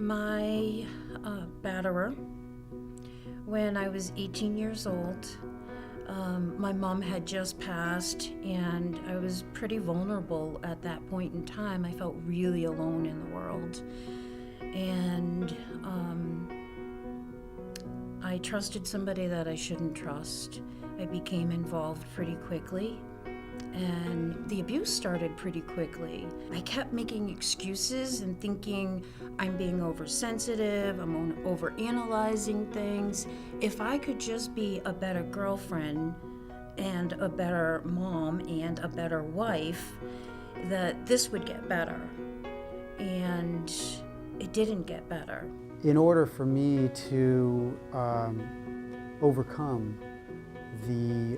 My batterer, when I was 18 years old, my mom had just passed, and I was pretty vulnerable at that point in time. I felt really alone in the world. And I trusted somebody that I shouldn't trust. I became involved pretty quickly, and the abuse started pretty quickly. I kept making excuses and thinking I'm being oversensitive, I'm overanalyzing things. If I could just be a better girlfriend and a better mom and a better wife, that this would get better. And it didn't get better. In order for me to overcome the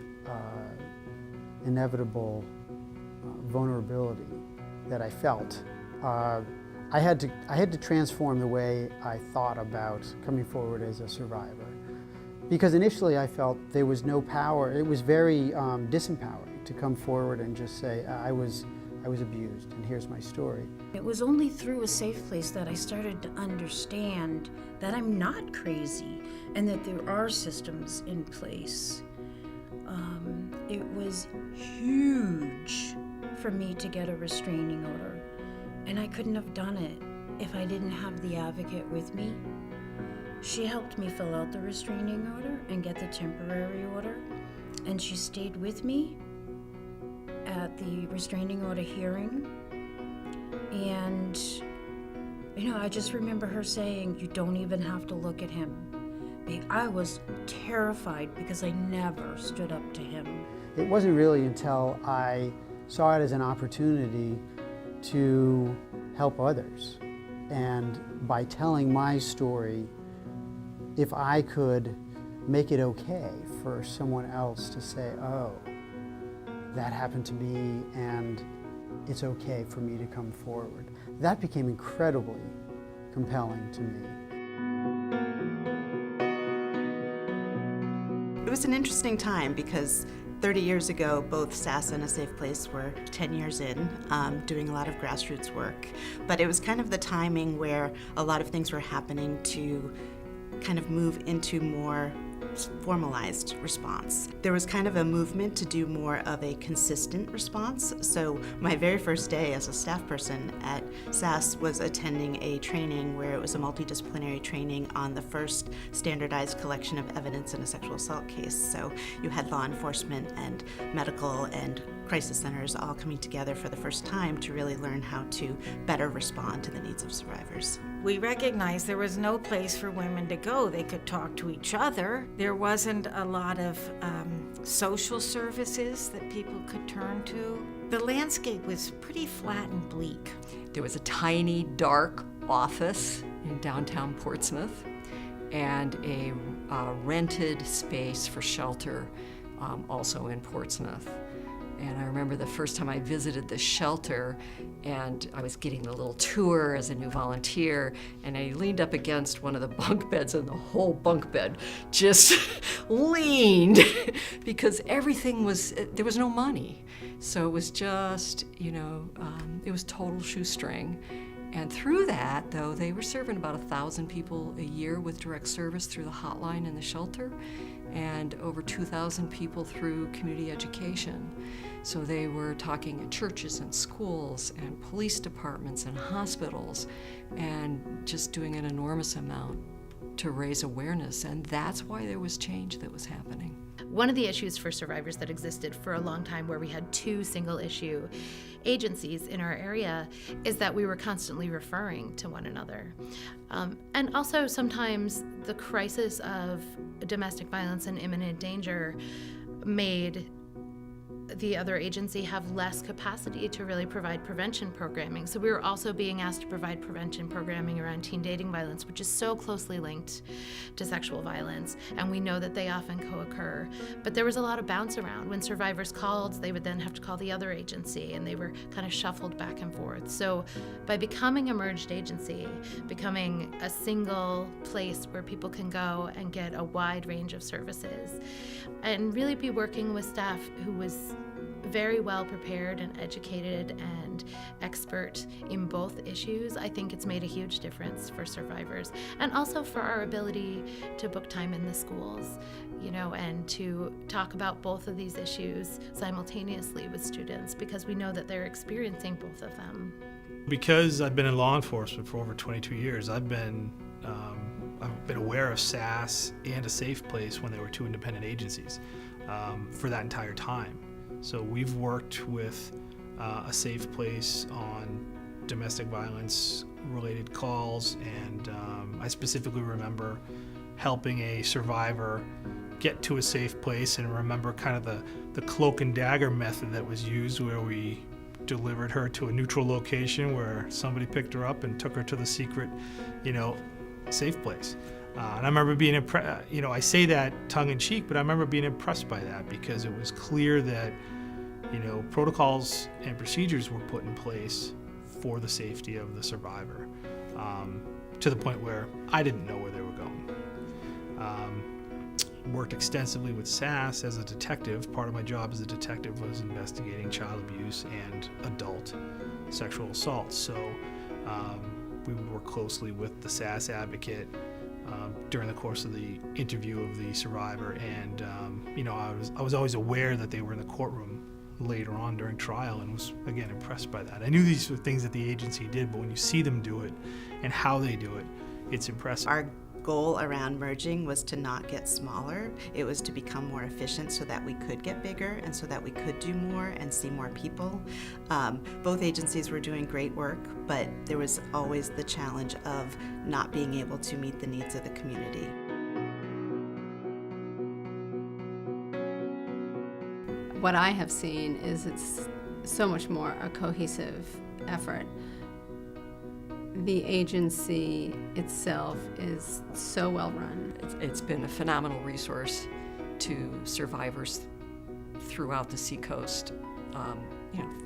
inevitable vulnerability that I felt, I had to transform the way I thought about coming forward as a survivor. Because initially I felt there was no power. It was very disempowering to come forward and just say, I was abused, and here's my story. It was only through a safe place that I started to understand that I'm not crazy and that there are systems in place. It was huge for me to get a restraining order, and I couldn't have done it if I didn't have the advocate with me. She helped me fill out the restraining order and get the temporary order, and she stayed with me at the restraining order hearing. And I just remember her saying, "You don't even have to look at him." I was terrified because I never stood up to him. It wasn't really until I saw it as an opportunity to help others, and by telling my story, if I could make it okay for someone else to say, oh, that happened to me and it's okay for me to come forward. That became incredibly compelling to me. It was an interesting time because 30 years ago, both SASS and A Safe Place were 10 years in, doing a lot of grassroots work. But it was kind of the timing where a lot of things were happening to kind of move into more formalized response. There was kind of a movement to do more of a consistent response. So my very first day as a staff person at SASS was attending a training where it was a multidisciplinary training on the first standardized collection of evidence in a sexual assault case. So you had law enforcement and medical and crisis centers all coming together for the first time to really learn how to better respond to the needs of survivors. We recognized there was no place for women to go. They could talk to each other. There wasn't a lot of social services that people could turn to. The landscape was pretty flat and bleak. There was a tiny, dark office in downtown Portsmouth and a rented space for shelter also in Portsmouth. And I remember the first time I visited the shelter, and I was getting the little tour as a new volunteer, and I leaned up against one of the bunk beds, and the whole bunk bed just leaned because everything was, there was no money. So it was just, it was total shoestring. And through that, though, they were serving about 1,000 people a year with direct service through the hotline in the shelter, and over 2,000 people through community education. So they were talking at churches and schools and police departments and hospitals, and just doing an enormous amount to raise awareness. And that's why there was change that was happening. One of the issues for survivors that existed for a long time, where we had two single-issue agencies in our area, is that we were constantly referring to one another. And also sometimes the crisis of domestic violence and imminent danger made the other agency have less capacity to really provide prevention programming. So we were also being asked to provide prevention programming around teen dating violence, which is so closely linked to sexual violence, and we know that they often co-occur. But there was a lot of bounce around. When survivors called, they would then have to call the other agency, and they were kind of shuffled back and forth. So by becoming a merged agency, becoming a single place where people can go and get a wide range of services, and really be working with staff who was very well prepared and educated and expert in both issues, I think it's made a huge difference for survivors and also for our ability to book time in the schools, and to talk about both of these issues simultaneously with students, because we know that they're experiencing both of them. Because I've been in law enforcement for over 22 years, I've been aware of SASS and A Safe Place when they were two independent agencies for that entire time. So we've worked with A Safe Place on domestic violence related calls, and I specifically remember helping a survivor get to a safe place, and remember kind of the cloak and dagger method that was used, where we delivered her to a neutral location where somebody picked her up and took her to the secret, safe place. And I remember being impressed, I say that tongue in cheek, but I remember being impressed by that, because it was clear that, protocols and procedures were put in place for the safety of the survivor, to the point where I didn't know where they were going. Worked extensively with SASS as a detective. Part of my job as a detective was investigating child abuse and adult sexual assault. So we would work closely with the SASS advocate during the course of the interview of the survivor, and I was always aware that they were in the courtroom later on during trial, and was again impressed by that. I knew these were things that the agency did, but when you see them do it and how they do it, it's impressive. Our goal around merging was to not get smaller. It was to become more efficient so that we could get bigger and so that we could do more and see more people. Both agencies were doing great work, but there was always the challenge of not being able to meet the needs of the community. What I have seen is it's so much more a cohesive effort. The agency itself is so well run. It's been a phenomenal resource to survivors throughout the Seacoast.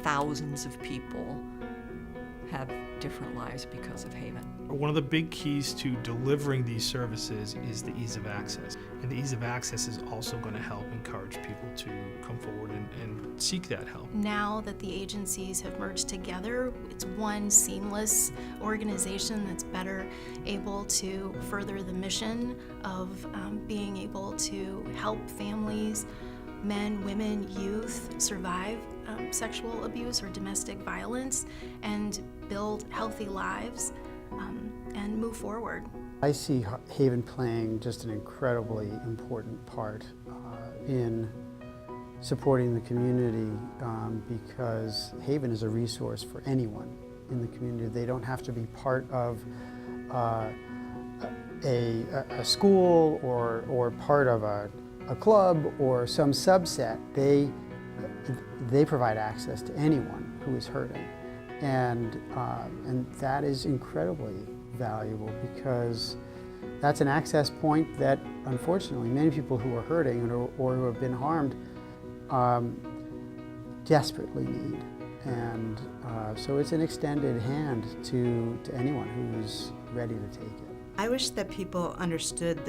Thousands of people have different lives because of Haven. One of the big keys to delivering these services is the ease of access. And the ease of access is also going to help encourage people to come forward and seek that help. Now that the agencies have merged together, it's one seamless organization that's better able to further the mission of being able to help families, men, women, youth survive sexual abuse or domestic violence and build healthy lives and move forward. I see Haven playing just an incredibly important part in supporting the community because Haven is a resource for anyone in the community. They don't have to be part of a school or part of a club or some subset. They provide access to anyone who is hurting, and that is incredibly valuable because that's an access point that unfortunately many people who are hurting or who have been harmed desperately need, and so it's an extended hand to anyone who's ready to take it. I wish that people understood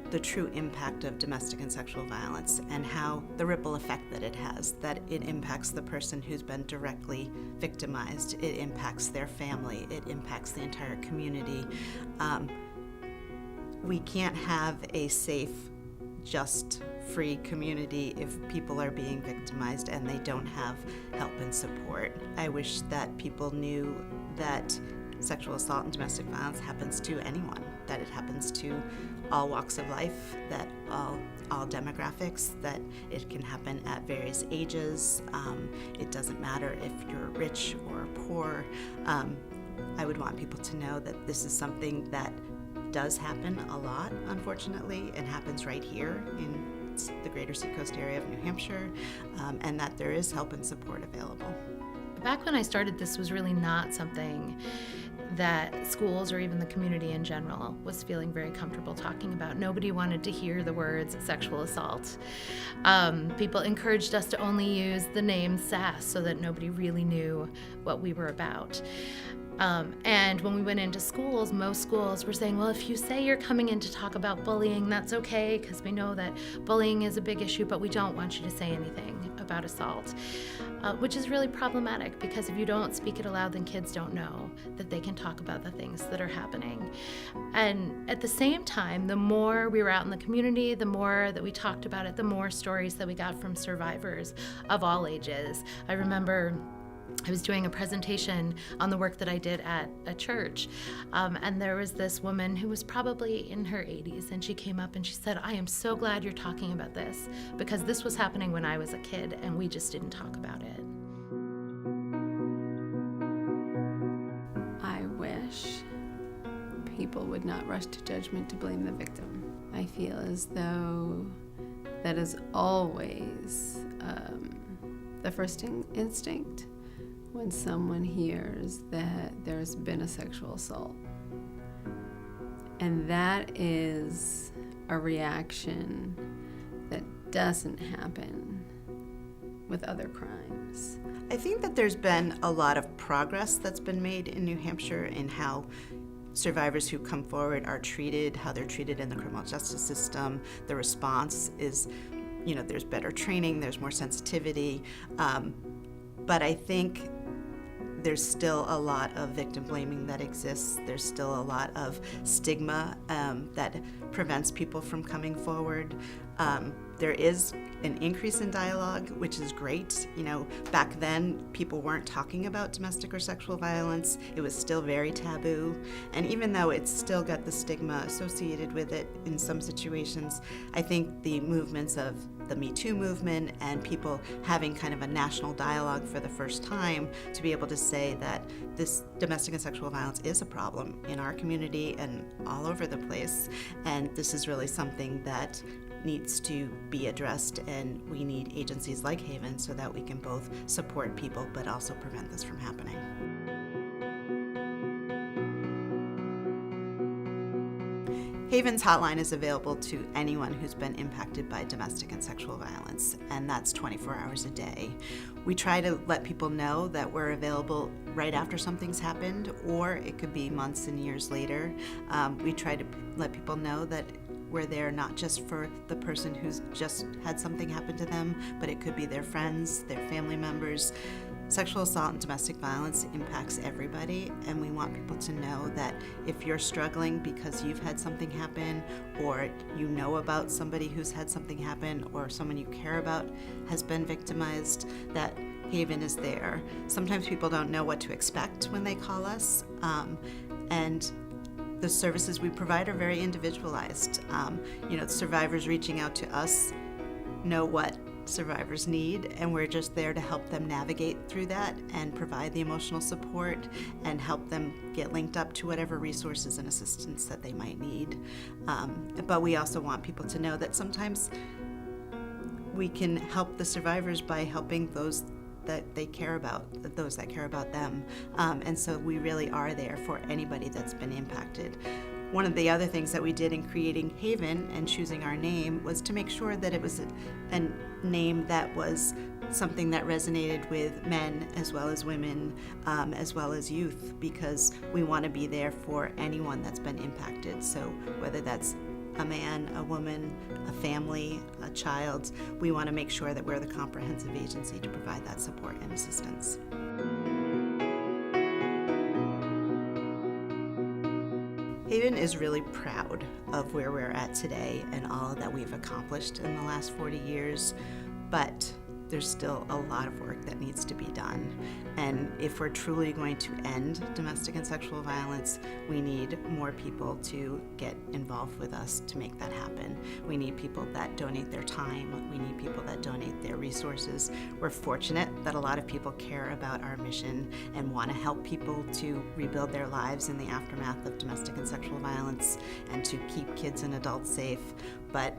the true impact of domestic and sexual violence and how the ripple effect that it has, that it impacts the person who's been directly victimized, it impacts their family, it impacts the entire community. We can't have a safe, just, free community if people are being victimized and they don't have help and support. I wish that people knew that sexual assault and domestic violence happens to anyone, that it happens to all walks of life, that all demographics, that it can happen at various ages. It doesn't matter if you're rich or poor. I would want people to know that this is something that does happen a lot, unfortunately, and happens right here in the greater Seacoast area of New Hampshire, and that there is help and support available. Back when I started, this was really not something that schools or even the community in general was feeling very comfortable talking about. Nobody wanted to hear the words sexual assault. People encouraged us to only use the name SASS so that nobody really knew what we were about. And when we went into schools, most schools were saying, well, if you say you're coming in to talk about bullying, that's okay, because we know that bullying is a big issue, but we don't want you to say anything about assault, which is really problematic, because if you don't speak it aloud, then kids don't know that they can talk about the things that are happening. And at the same time, the more we were out in the community, the more that we talked about it, the more stories that we got from survivors of all ages. I remember I was doing a presentation on the work that I did at a church, and there was this woman who was probably in her 80s, and she came up and she said, I am so glad you're talking about this, because this was happening when I was a kid and we just didn't talk about it. I wish people would not rush to judgment to blame the victim. I feel as though that is always the first instinct when someone hears that there's been a sexual assault. And that is a reaction that doesn't happen with other crimes. I think that there's been a lot of progress that's been made in New Hampshire in how survivors who come forward are treated, how they're treated in the criminal justice system. The response is, there's better training, there's more sensitivity, but I think there's still a lot of victim blaming that exists. There's still a lot of stigma that prevents people from coming forward. There is an increase in dialogue, which is great. Back then, people weren't talking about domestic or sexual violence. It was still very taboo. And even though it's still got the stigma associated with it in some situations, I think the movements of the Me Too movement and people having kind of a national dialogue for the first time to be able to say that this domestic and sexual violence is a problem in our community and all over the place. And this is really something that needs to be addressed, and we need agencies like Haven so that we can both support people but also prevent this from happening. Haven's hotline is available to anyone who's been impacted by domestic and sexual violence, and that's 24 hours a day. We try to let people know that we're available right after something's happened, or it could be months and years later. We try to let people know that we're there not just for the person who's just had something happen to them, but it could be their friends, their family members. Sexual assault and domestic violence impacts everybody, and we want people to know that if you're struggling because you've had something happen, or you know about somebody who's had something happen, or someone you care about has been victimized, that Haven is there. Sometimes people don't know what to expect when they call us, and the services we provide are very individualized. Survivors reaching out to us know what survivors need, and we're just there to help them navigate through that and provide the emotional support and help them get linked up to whatever resources and assistance that they might need. But we also want people to know that sometimes we can help the survivors by helping those that they care about, those that care about them. And so we really are there for anybody that's been impacted. One of the other things that we did in creating Haven and choosing our name was to make sure that it was a name that was something that resonated with men as well as women, as well as youth, because we want to be there for anyone that's been impacted. So whether that's a man, a woman, a family, a child, we want to make sure that we're the comprehensive agency to provide that support and assistance. Haven is really proud of where we're at today and all that we've accomplished in the last 40 years, but there's still a lot of work that needs to be done. And if we're truly going to end domestic and sexual violence, we need more people to get involved with us to make that happen. We need people that donate their time. We need people that donate their resources. We're fortunate that a lot of people care about our mission and want to help people to rebuild their lives in the aftermath of domestic and sexual violence and to keep kids and adults safe. But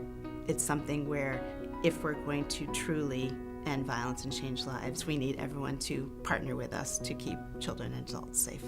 it's something where if we're going to truly end violence and change lives, we need everyone to partner with us to keep children and adults safe.